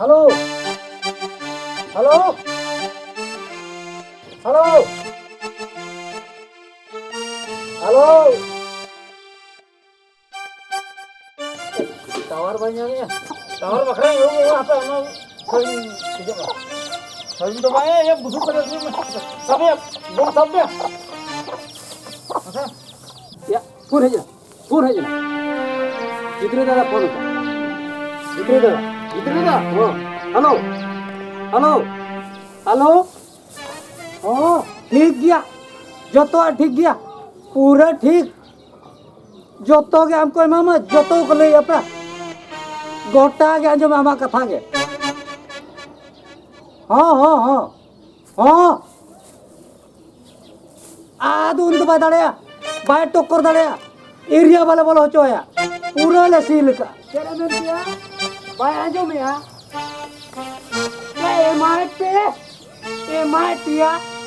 Halo. Halo. Halo. Halo. Tawar banyaknya. Tawar makanya lu apa mau saling sejak lah. Saling to banyak ya busuk pada sini. Sabi ya, bom sabi ya. Masa? Ya, phone है ना जितने दादा phone होता जितने दादा वो hello hello hello ओ ठीक गया जो तो ठीक गया पूरा ठीक जो तो के हमको मामा जो तो को ले अपना गोटा के जो मामा कथा के हाँ हाँ हाँ हाँ आदू उनको बता दे बाय टोकर दे एरिया वाले बोलो चोया पूरा ले सील का चलो मैं क्या बाय आजो में आ एमआई पे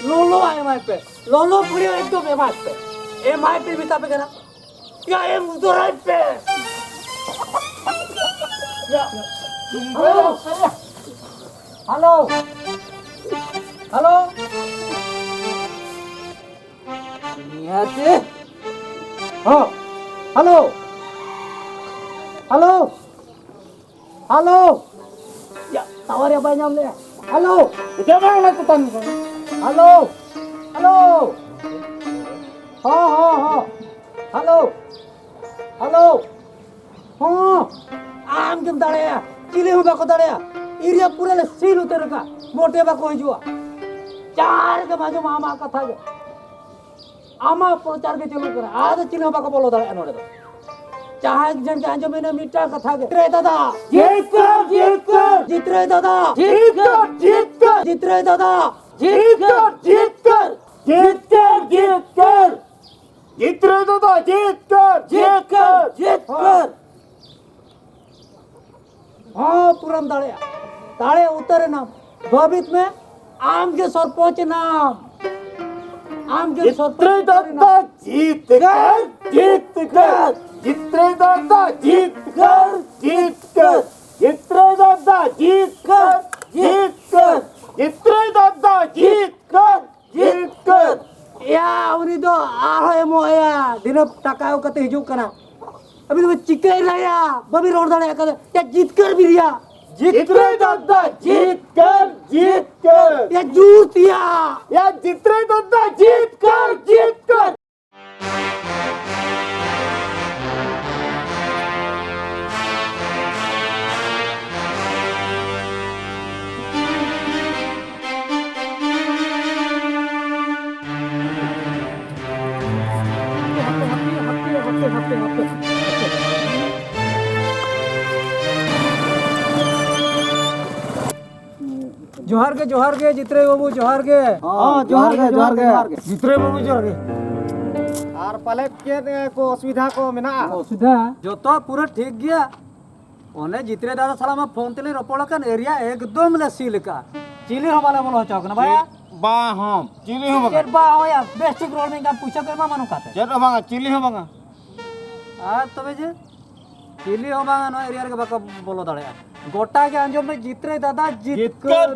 लोलो एमआई पे लोलो पूरी एकदम एमआई पे भी तापे करा क्या एम उधर पे हेलो हेलो हेलो निहाते हाँ hello hello hello ya tawar ya banyak le halo jangan lah tetan halo halo ha halo halo ha am kem dale ya chile ho bako dale ya area pura le seal utar ka mote bako hijua चार के बाजू मामा कथा के आमा प्रचार के चलो कर आज चिन्ह बाको बोलो दले अनोरे दो चाहे जन के अंजो में मीठा कथा के रे दादा जीत रे दादा जीत रे दादा जीत कर हाँ पुरम दाड़े उतरे नाम भवित में आम के सरपंच नाम आम के सरपंच दादा जीत कर जित्रे दादा जीत कर जित्रे दादा जीत कर या उनी दो आहो एमो या दिन टकाओ कते हिजू कना अभी तो चिकै रहा बबी रोड दाड़े का या जीत कर भी रिया जित्रे दादा जीत कर या जूतिया या जित्रे दादा जीत कर जोहार के जित्रे बाबू जोहार के हां जोहार के जित्रे बाबू जोहार के आर पाले के को असुविधा को मेना असुविधा जो तो पूरा ठीक गया ओने जित्रे दादा साला में फोन तेले रोपड़ का एरिया एकदम ले सील का चिली हो वाला बोलो चौक ना भैया बा हम चिली हो बगा बा हो या बेस्टिक रोड में का पूछा करवा मानो काते जेट बगा चिली हो बगा आ तबे जे चिली हो बगा नो एरिया के बाका बोलो दाड़े गोटा के अंजो में जित्रे दादा जीत कर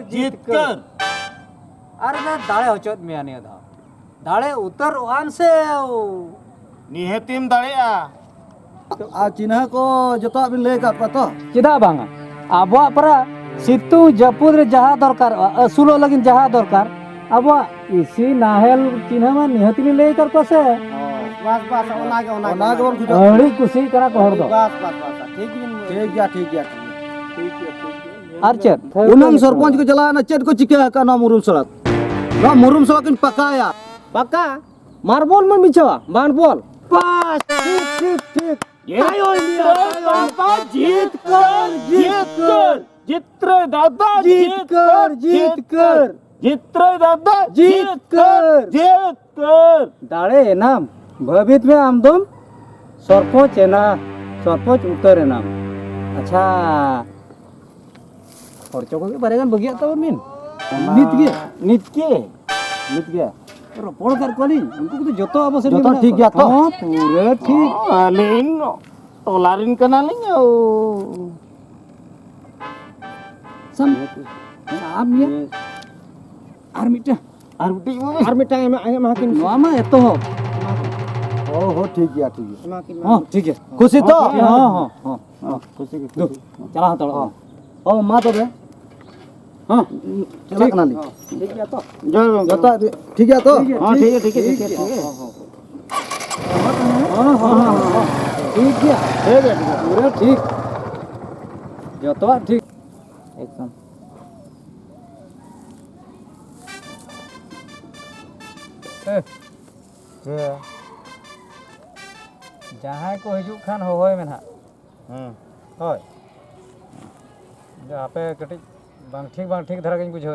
अरे ना दाड़े होचोत में आने दा दाड़े उतर वान से निहतिम दाड़ेया आ चिन्ह को जतो बिन ले का पतो चिदा बांगा आबो अपरा सितु जपुर रे जहा दरकार असुलो लगिन जहा दरकार आबो इसी नाहेल चिन्ह में निहति ले कर पसे बस ओना के बोल खुजो अड़ी खुशी करा कहर दो बस ठीक गया अर्चत उनम सरपंच को चला ना चेट को चिका का ना मुरुम सड़क इन पकाया पक्का मार्बल में मिचवा मार्बल पास ठीक आयो इंडिया दादा जीत कर जित्रे दादा जीत कर जित्रे दादा जीत कर दाड़े नाम भवित में आमदम सरपंच है ना सरपंच उतर है नाम अच्छा और चौको के बारे में बगिया तो मिन नित के रोपड़ कर कोली उनको तो जतो अब से जतो ठीक गया तो हां पूरे ठीक आलिन टोलारिन कनालिन sam ya armita makin mama itu oh ठीक है ठीक है oh ठीक है खुशी तो हाँ खुशी चला चलो oh माँ तो बे हाँ चला कना ली ठीक है तो जता ठीक है तो हाँ ठीक है हाँ ठीक है पूरा ठीक जो तो ठीक एकदम जहाँ को हजूक खान होय में ना होय जो आपे कटिज बांग ठीक धरा गई बुझो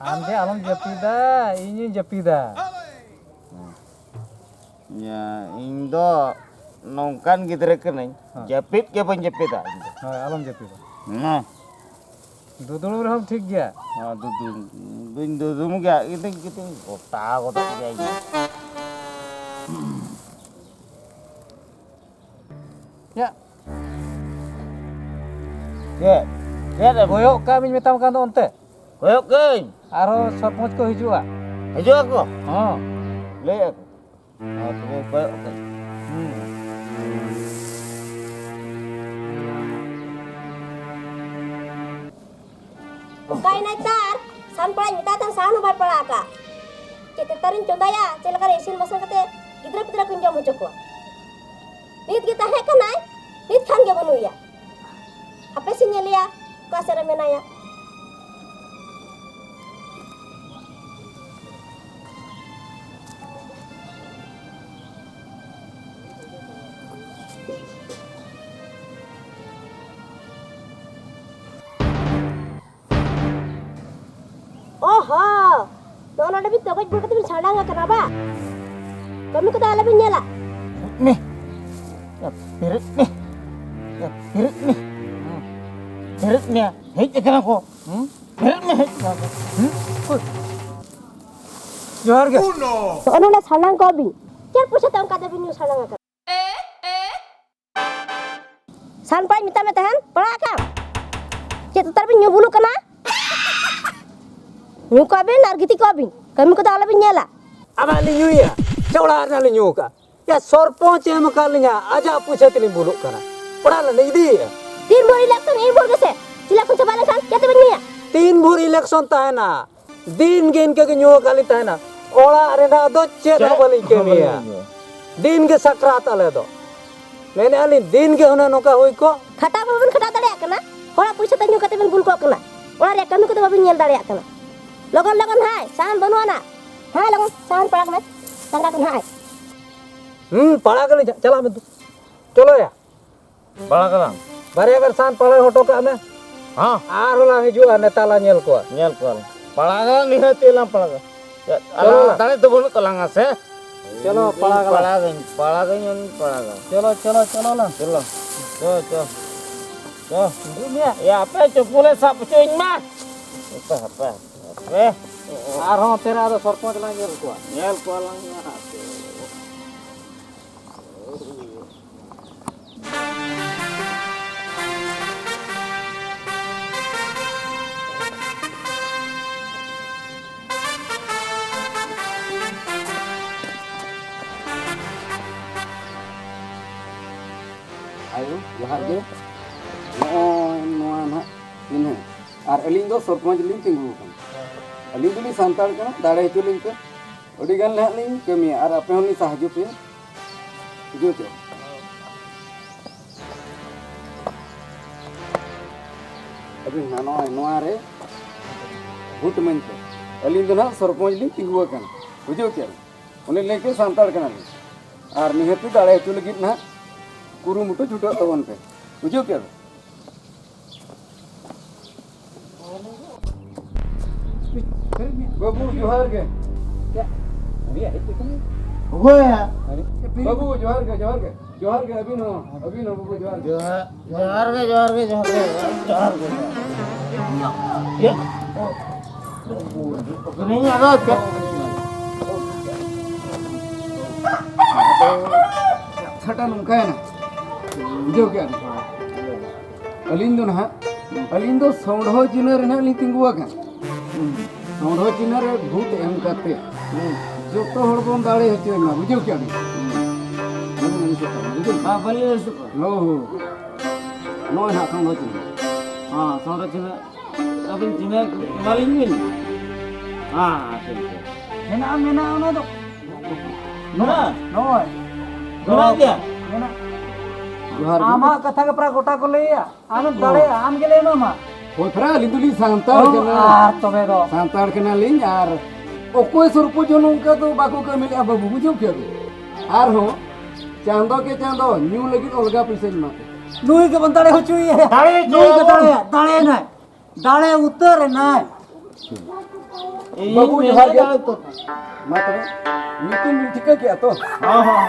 आम जे आलम जपीदा इनी जपीदा Ya, Indo nongkan gidra kenai. Japit ke ban japit ah. होय आलम जपीदा Nah, दुदुलु रहम ठीक गया dudu mu ga gitu kota kayak ya ada koyok kami metam kan onte koyok keun. aro sarpanch को हिजुआ Ajo aku. हां Le aku. Aku koyok keun. Kay na tar, san pa imita tan sanu bar pala ka. Kita tarin condaya, celaka resin masan kate gidra pitra kunja mucoko. Nit kita he kanai, nit kan ge banu ya. Apa sih nyelia? Ka sera menaya. Oho, nona ada bit togoj bulkat bin sadang ga kenapa? Kami kata ala bin nyala. Nih. Ya pirit nih. Ya pirit nih. Pirit nih. Hei ikan aku. Pirit nih. जोहार के Ono na sadang ko bin. Cer pusa tang kata bin yu sadang ga. San pa imita metahan, pala ka. Kita tar bin nyubulu kana. Nyu kabin argiti kabin. Kami kata ala bin nyala. amali nyuya चौड़ा नाले न्यूका या sarpanch M Kaliya आजा पूछे तिली बुलुक कना पड़ा ले दी Tin bo election e bol gese. Sila kun sabale san kete bin niya. 3 भोर इलेक्शन ताना दिन गिन के न्यू काली ताना ओला रेना दो चेत बली के मिया दिन के सकरात आले दो मैंने अली दिन के होना नोका होई को Khata babun khata dare kana. Hora puisa tan nyu kate bin bul ko kana. Ora re kami kata babin nyel dare kana. Logon hai, san banu ana. Hai logon san parak met. Sangka kun hai. पड़ा गली चला में चलो या Bala kalang. बारे अगर सान पड़ा होटो का में Hah? आर होला हिजुआ नेताला nyel को Nyal kual. Palaga nih tilang palaga. Ya, Chalo. tadi tuh bulu telang ase. चलो पड़ा गला Palaga nyon palaga. चलो चलो चलो ला Chalo. Yo. Dunia, ya apa cupule sak pucuing mah. Apa. आर हो तेरा तो सरपंच ला nyel को Nyal kualangnya. ayo jahar ge noa na ini ar aling do sarpanch लिंग तिंगु kan aling duli santal kana dare itu link ke odi gan lah ling kami ar ape honi sahaja pe itu ke abin na noa re भूत मंत्र aling do na sarpanch लिंग तिंगु kan बुझो के उन्हें लेके santal kana ar निहति dare itu lagi na कुरुमुटु जुटो तवन पे बुझो क्या बाबू जोहार के क्या अभी आई तो कम Gue ya. बाबू जोहार के अभी नो बाबू जोहार के Johar ke. Ya. Ini ada ke. छटा नुका है ना बुझो क्या अलिंग दो ना अलिंग दो सौंढो चिन्ह रे ना लिंग तिंगुआ का सौंढो चिन्ह रे भूत एम करते जो तो हड़ बोन दाड़े हचे ना बुझो क्या भी हाँ बल्ले सुख लो नो ना सौंढो चिन्ह हाँ सौंदर्य चिन्ह अभी चिन्ह मालिंग भी हाँ ठीक है मेना मेना ono tuh. mana Noy. mana dia Meena. जोहार Ama kata ke pra gota ko leya. Anu dale am gele no ma. ओ फ्रा लिंदुली सांतार केना Ah tobe do. सांतार केना लिंग यार ओकोय सरपो जोन का तो बाको का मिले अब बुझो क्या भी आर हो चांदो के चांदो न्यू लगी अलगा पैसे माते Nui ke bantare ho chui hai. Dale, Nui ke Joe. dale nai. Dale utar nai. बाबू जोहार के माते नीतु मिल ठिका क्या तो हाँ हाँ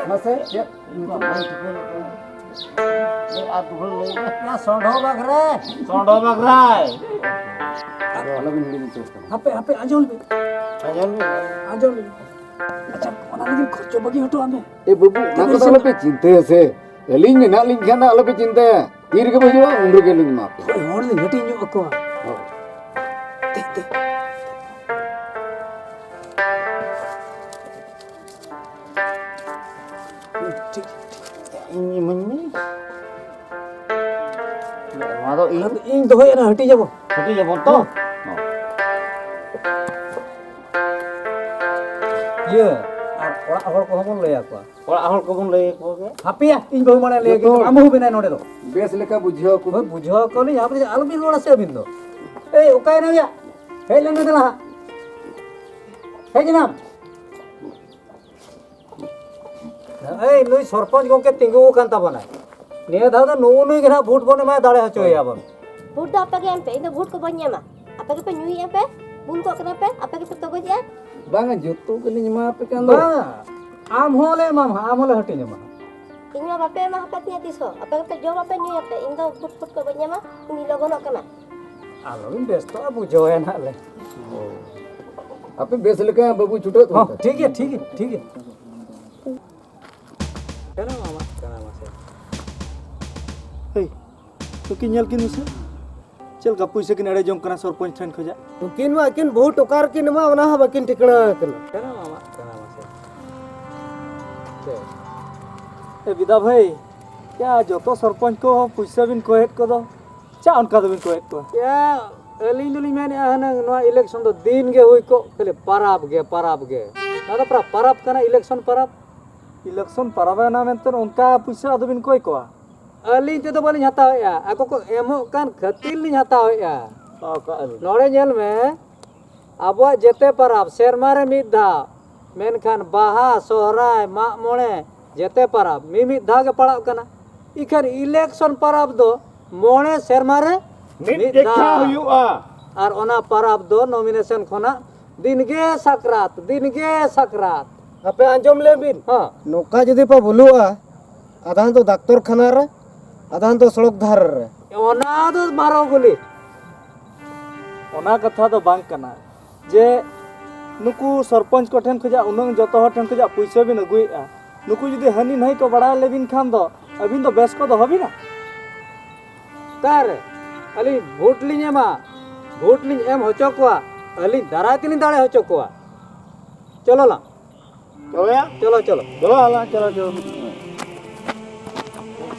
मसे ये aku boleh Ya sondho bagre. sondo bagrai अलग मिल तो Hape anjol be. ajan Anjol be. Acha ona lagi kharcho bagi hoto ame. ए बबू ना को तले पे चिंते से लिंग ना लिंग खाना अलग पे चिंते तीर के बजो उम्र के लिंग माते Oi hor ni ngati nyu ako. Te. ini meni mado ini Ing dohoy na hati jabo. tapi ya foto Ye. Ora hor ko homon le ako. kalau ahol kau pun lagi kau ke Hape ya ing dohoy mane le ke amu hu binai node do. Base लेका बुझियो को बुझो को नहीं यहाँ पे आलू भी रोड़ा से बिंदो ए उकाय ना या हे लेंगे दला हे जनाब ए नुई सरपंच गोके तिंगु कान ताबना ने दा नो नुई के ना वोट बने मा दाड़े हचो या बन Vote do apa ke MP? Ini vote ko banyak mah. Apa ke penyui MP? Bun ko kenapa? Apa ke tetap aja? बांगा जोतो के लिंग मा पे कांदो बा आम होले माम आम होले हटी जमा Ini mah apa mah apa tiap tiso? Apa ke jawab apa nyui apa? Ini vote ko banyak mah. Ini logo nak kena. आलो इन बेस्तो बुझो है ना ले आपे बेस लेका बाबू छुटो तो हां ठीक है केना मामा केना मासे hei tu kinyal kin usa चल का पैसे किन अड़े जम कना सरपंच ठन खोजा तो किन बहुत टोकार किन मा वना हबा किन टिकड़ा कन केना मामा केना मासे ए विदा भाई क्या जो तो सरपंच को पैसा बिन कोहेत को दो चा उनका तो बिन कोहेत को या अलिंग दुली मैंने आहना नवा इलेक्शन तो दिन के हुई को पहले paraब गे ना तो paraब कना इलेक्शन paraब इलेक्शन परबे ना मेंतन उनका पैसा तो बिन कोई को अलिंग ते तो बालिंग हताव या आको को एमो कान खतिल लिंग हताव या नोड़े जेल में अब जेते paraब शेरमारे मिद धा मेनखान बाहा सोहराय मा मोणे जेते paraब मिमिद धा के पड़ाव कना इखन इलेक्शन paraब दो मोणे शेरमारे मिद धा और ओना paraब दो नॉमिनेशन खोना दिनगे सकरात आपे आंजम ले बिन हाँ नोका जदि पा बुलुआ आधान तो डॉक्टर खाना रे आधान तो सड़क धार रे ओना तो मारो गुली ओना कथा तो बांग कना जे नुकु सरपंच को ठन खोजा उनंग जतो हर ठन खोजा पैसा बिन अगुइआ नुकु जदि हनी नहीं को बड़ा लेबिन खान दो अबिन तो बेस को दो हबी ना कार अली वोट लिंग एम होचो कोआ अली दाराय तिनी दाड़े होचो कोआ चलो ला चलो या चलो चलो आला चलो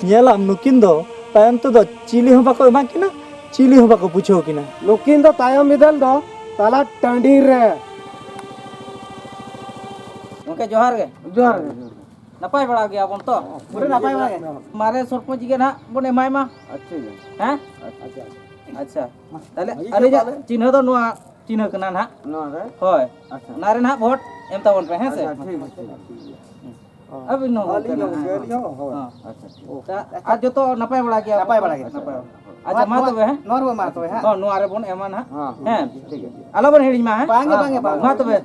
ñelam nukin do tayam to do chili ho bako ema kina chili ho bako pucho kina नुकिन दो तायम मिदल दो ताला टंडी रे ओके जोहार गे जोहार नपाय बड़ा गया अपन तो पूरे नपाय बड़ा गे मारे सरपंच गे ना बन एमाय मा अच्छे हैं अच्छा ताले अरे जा चिन्ह दो नुआ चिन्ह कना ना ना रे होय नारे ना वोट एम तावन पे हैं से अब नो अच्छा आज जो तो नपाय बड़ा गया अच्छा मा तो है नॉर्मल मा तो है हां नुआ रे बन एमा ना हां हैं ठीक है आलो बन हेड़ी मा है बांगे मा तो बे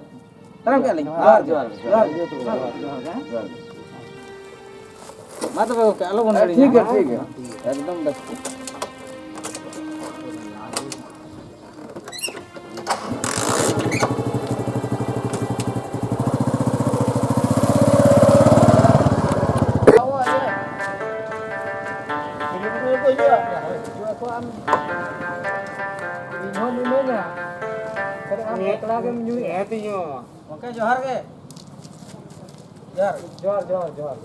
तरम के ले मा तो बे आलो बन हेड़ी ठीक है एकदम बेस्ट ᱚᱱᱟᱜᱮᱢ ᱧᱩᱭᱮᱜᱼᱟ? ᱦᱮᱸ ᱛᱤᱧᱚ ᱜᱚᱝᱠᱮ ᱡᱚᱦᱟᱨ ᱜᱮ ᱡᱚᱦᱟᱨ ᱡᱚᱦᱟᱨ ᱡᱚᱦᱟᱨ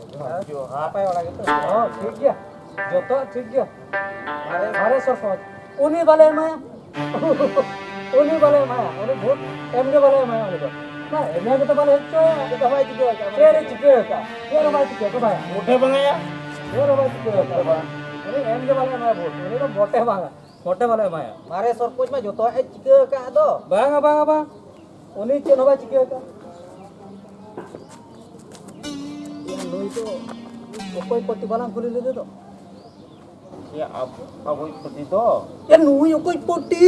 ᱡᱚᱦᱟर ᱱᱟᱯᱟᱭ ᱵᱟᱲᱟ ᱜᱮᱛᱚ ᱦᱚᱸ ᱴᱷᱤक ᱜᱮᱭᱟ ᱡᱚᱛᱚ ᱴᱷᱤक ᱜᱮᱭᱟ ᱢᱟᱨᱮ ᱥᱚᱨᱯᱚᱸᱪ उन्हीं वाले एमाया उन्हीं वाले एमाया उन्हीं वोट एमगे वाले एमाया उन्हीं को ना एमगे के तो वाले हेच्चोया itu apa itu juga तेरे चिके का तेरे भाई चिके को भाई मोठे बंगया तेरे भाई चिके का उन्हीं एमगे वाले एमाया वोट उन्हीं तो मोटे वाला मोटे वाले एमाया mare sorpoj mah joto cike ka do बांगा बांगा बांग उन्हीं चेन भाई चिके का ये लोई तो कोई पट्टी वाला खुली ले दे तो ya apa seperti itu ये नुई कोई पट्टी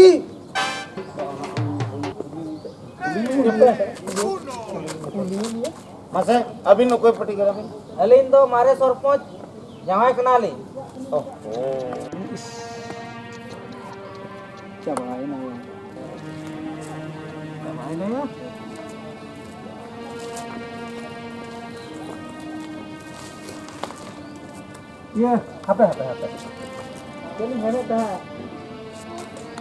masa abin no koy pati kara alin do mare sorpoj jawai kenali oh क्या भाई ना क्या भाई ना यार ये हापे चलिए मैंने कहा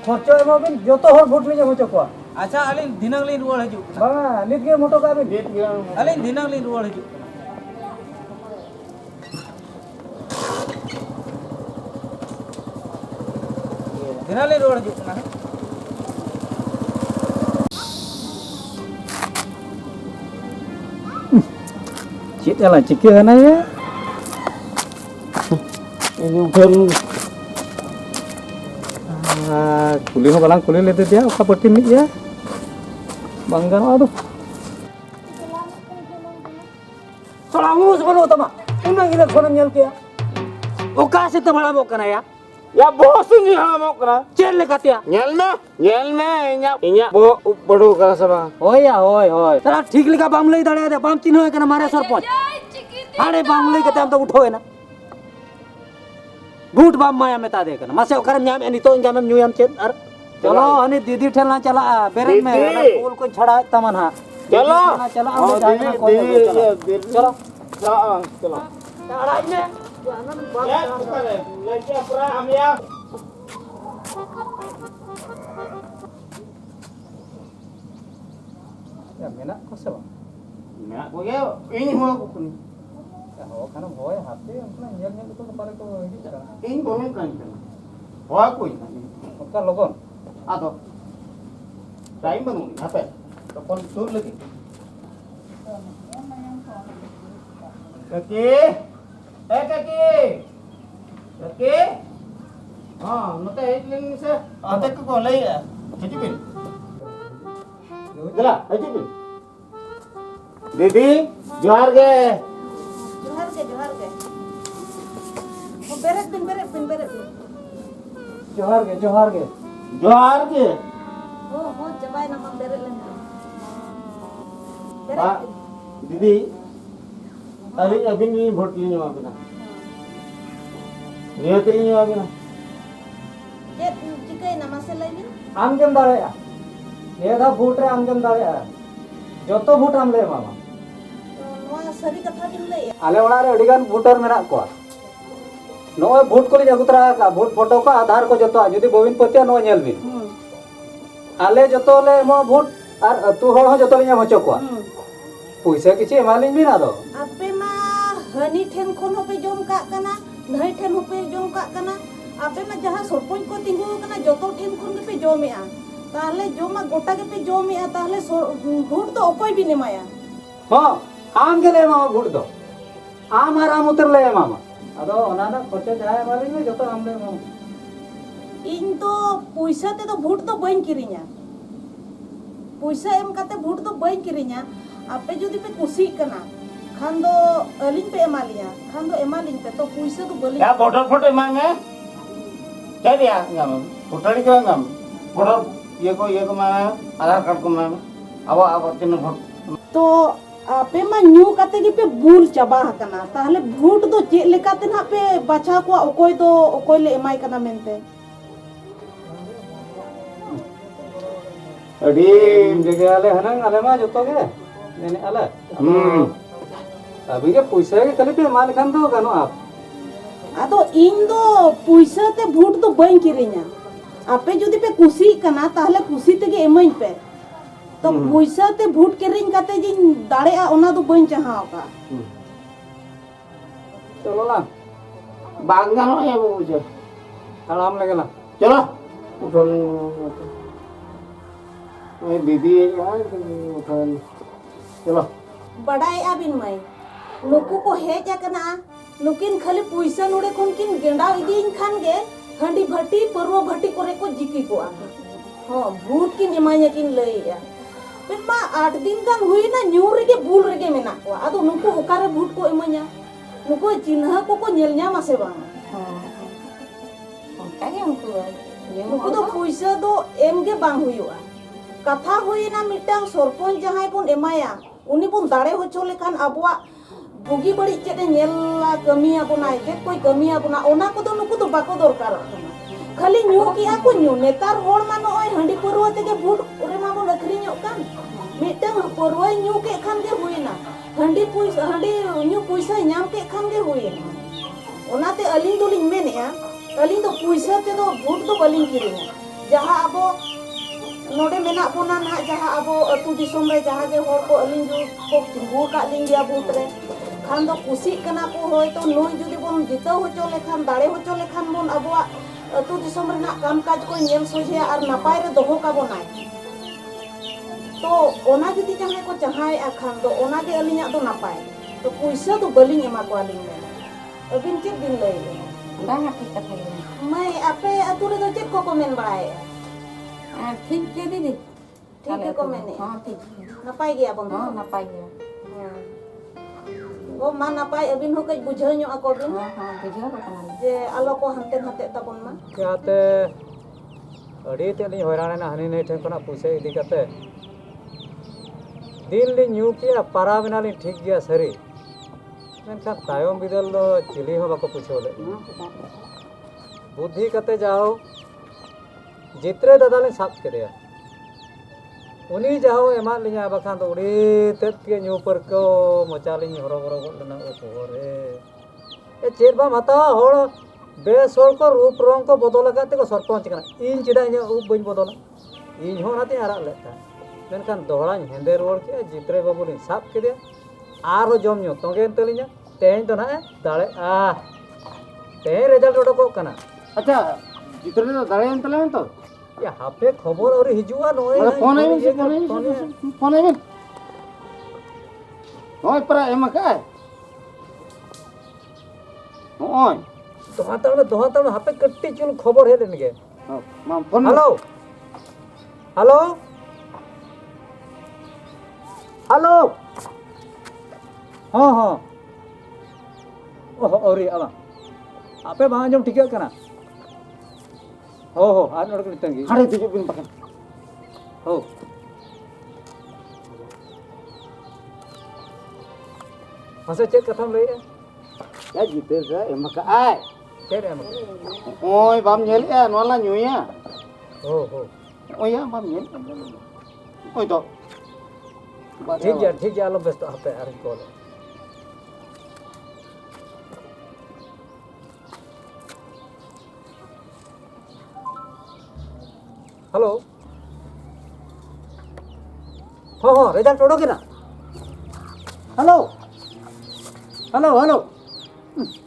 खर्चो एमाबिन जोतो हर भोट लिजे होचो को acha alin dinang lin ruwal haju बांगा नित के मोटो का बिन dit bilang alin dinang lin ruwal haju dinang lin ruwal haju nah चेत याला चिके है ना ये ini kan कुली हो बलांग कुली लेते दिया उसका पट्टी नहीं है बंगाल आदो थोड़ा मुंह बनो तमा उन्हें गिरे फोन nyel किया ओका से तो बड़ा बोकना या ya bos ni ha mau kena चेल लेकातिया nyel me inya bo bodo kala sama होय होय तेरा ठीक लिखा बाम लई दाड़े दे बाम चिन्ह है कना मारे सरपंच अरे बाम लई कते हम तो उठो है ना बूट बाम माया में ता दे कना मासे ओकर न्याम एनी तो इंगा में न्यूयम चेत अर चलो हनी दीदी ठेला चला बेरे में दीदी। फूल को छड़ा तमन हा चलो चलो oh हम जाए didi चलो chalo अड़ाई में जानन बात ya bukan lagi apa am ya या मेना कोसे बा ya ko ya ini mau aku pun हो खाना होय हाथे अपना nyel nyel तो पारे को हिज करा ini bolong kan oh aku ini ओका लोगन atau time bangun apa telepon tur lagi kaki kaki हाँ नोटे एक लिंग से आते को ले हजूबिन चला हजूबिन दीदी जोहार गे जोहार के वो बेरे दिन जोहार के जोहार के जोहार गे हो जबाय ना हम बेरे लेन Pak दीदी अभी अभी नहीं वोट लेने वाले ना नियत लेने वाले ना जे चिके ना मासे लइनी आम जम दाड़े ये दा वोट रे आम जम दाड़े जोतो वोट आम ले मामा नोआ सरी कथा बिन लइया आले ओड़ा रे अडिगान वोटर मेरा को नोय वोट को ले अगुतरा का वोट फोटो को आधार को जोतो जदी गोविंद पतिया नो नेल बिन आले जोतो ले मो वोट आर तू हळ हो जोतो ले हचो को पैसा किछि एमालिन बिन आदो आपे मा हनी ठेन खोन पे जोम का कना नई ठेन पे जोम का कना आपे मा जहां सरपंच को तिंगु कना जोतो ठेन खोन पे जोमेआ ताहले जोमा गोटा के पे जोमेआ ताहले वोट तो ओकोय भी नेमाया हां आम के ले मामा वोट दो आम आराम उतर ले मामा आदो ओना ना खर्चा जाय एमालिन में जोतो आम ले मामा इन तो पैसा ते तो वोट तो बइन किरिnya पैसा एम काते वोट तो बइन किरिnya आपे जदि पे कुसी कना खान दो अलिन पे एमालिया खान दो एमालिन पे तो पैसा तो बलि ya वोटर फोटो मांगे क्या दिया ngam वोटर के ngam वोटर ये को मांगे आधार कार्ड को मांगे अब तीन वोट तो आपे मा न्यू काते गे पे बुल चाबा कना ताहले वोट दो चे लेकाते ना पे बाछा को ओकोय ले एमाय कना मेनते अड़ी जगे आले हनंग आले मा जोतो गे नेने आले अभी के पैसा के खाली पे माल खान दो गानो आप आदो इन दो पैसा ते वोट दो बइन किरिnya आपे जदि पे कुसी कना ताहले कुसी ते गे एमाय पे तो पैसा ते भूट किरिंग काते जिन दाड़ेआ ओना दो बन चाहाव का चलो ना बांग गानो है वो मुझे ताड़ाम लगे ना चलो उठो ये दीदी यार उठो चलो बड़ाई आबिन मई नुकु को हेज आकना नुकिन खाली पैसा नोड़े खन किन गेंडा इदीन खान गे हंडी भट्टी परवा भट्टी करे को जिकी को आ हां भूत किन एमाया किन लईया फिर मा 8 दिन गान हुई ना न्यू रेगे बुल रेगे मेना को आदो नुकु ओकारे भूत को एमाया नुकु चिन्ह को नेल ᱧᱟᱢᱟ से बांग ᱚᱱᱠᱟᱜᱮ नुकु तो पैसा दो एम गे बांग हुयुआ कथा हुईना मिटांग सरपंच जहां बन एमाया उनी बन दाड़े होचो लेखान अबुआ बुगी बड़ी चेदे नेला कमिया बना चेद कोई कमिया बना ओना को दो नुकु तो बाको दरकार खाली न्यू किया को न्यू नेतार होड़ मा नय हंडी परवा तेगे भूट ओरे मा बन अखरिñो कान मिटांग परवा न्यू के खान गे हुईना हंडी न्यू पैसा नाम के खान गे हुईना ओनाते अलिंग दोलिंग मेनेया अलिंग तो पैसा ते दो भूट तो बलिंग किरिङा जहां अबो नोडे मेना बोना ना जहां अबो अतु दिसोम रे जहां गे होड़ को अलिंग जो को तिंगु का लिंग गया भूत रे खान दो खुशी कना को होय तो नोय जुदी बोन जितो होचो लेखान दाड़े होचो लेखान बोन अबुआ अतु दिसोम रे ना काम काज को नेल सोझे आर नापाय रे दोहो का बोनाय तो ओना जुदी जहां को चाहाय आखान दो ओना गे अलिंगा दो नापाय तो पैसा तो बलिंग एमा को अलिंग में अबिन चेक दिन लई बांगा ठीक कथा गे मैं आपे अतु रे दो चेक को मेन बड़ाय ठीक गे दीदी ठीक है को मेने हां ठीक नापाय गया बन हां नापाय गया ओ मा नापाय अबिन हो कई बुझाव ᱧᱚᱜ ako बिन हां बुझाव कना जे आलो को हंते हंते तबन मा क्याते अड़ी ते लिंग हैरान ना हनी नहीं ठेन कोना पैसा इदी कते दिन लिंग न्यू किया पारा बिना लिंग ठीक गया सरी मेनखान तायम बिदल दो चिली हो बाको पूछो ले बुद्धि कते जाओ जित्रे दादा लिंग साब केरिया उनी जाओ एमा लिंग बाखान तो उड़ी तेत के न्यू पर को मचा लिंग हरो हरो गोलना ओ पोरे ए चेर बा माता होड़ बेस होड़ को रूप रंग को बदल लगाते को सरपंच कना इन चिदा इन रूप बइन बदल इन हो नाते आरा लेता मेनखान दोहरा हेंदे रोड के जित्रे बाबू लिंग साब केरिया आरो जम न्यू तोगे तलिंग तेन तो ना दाड़े ते रिजल्ट उडको कना अच्छा जितने तो दाड़े अंतले तो या हापे खबर और हिजुआ नोय फोन आई ओय पर एम का ओय दोहातड़ हापे कट्टी चुल खबर हेलेन गे मां फोन हेलो हेलो हेलो हां हां ओह औरी आवा आपे बांग जम ठीक कना हो आर नोड के तंगी खड़े तुझे बिन पकड़ हो हसे चेक कथम ले या जीते से एम का आय चेक एम ओय बाम नेल या नोला न्यूया हो ओय या बाम नेल ओय तो ठीक है आलो बेस्ट आपे आर कॉल हेलो हाँ रिजल्ट उड़ोगे ना hello hello hello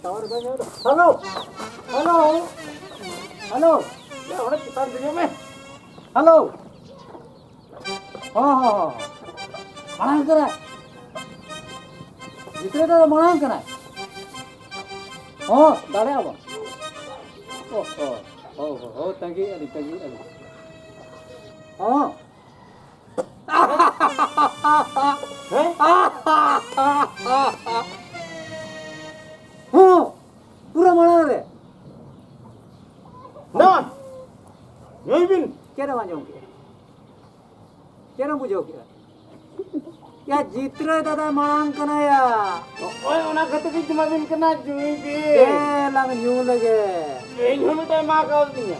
hello hello hello hello हाँ मांग करा जितने तो मांग करा हाँ दाड़े आवा ओ तंगी अली हाँ पूरा मना रे ना यही बिन क्या ना मांझो क्या ना बुझो क्या या जितरे दादा मांग कना या ओए ओना खते की तुम बिन कना जुई बे ए लग न्यू लगे इन हम टाइम मा का दिया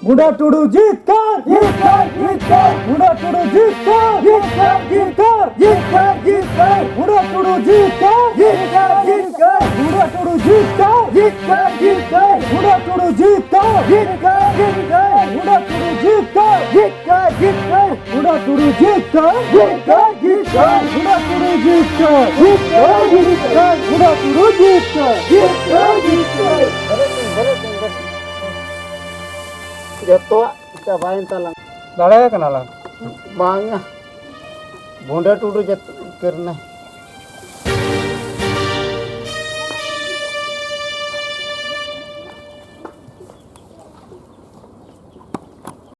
मुंडा टुडू जीत कर मुंडा टुडू जीत कर मुंडा टुडू जीत कर मुंडा टुडू जीत कर मुंडा टुडू जीत कर Jatuh cabain talang. Dare kana lang. Bangnya. Bunda tuduh jatuh karena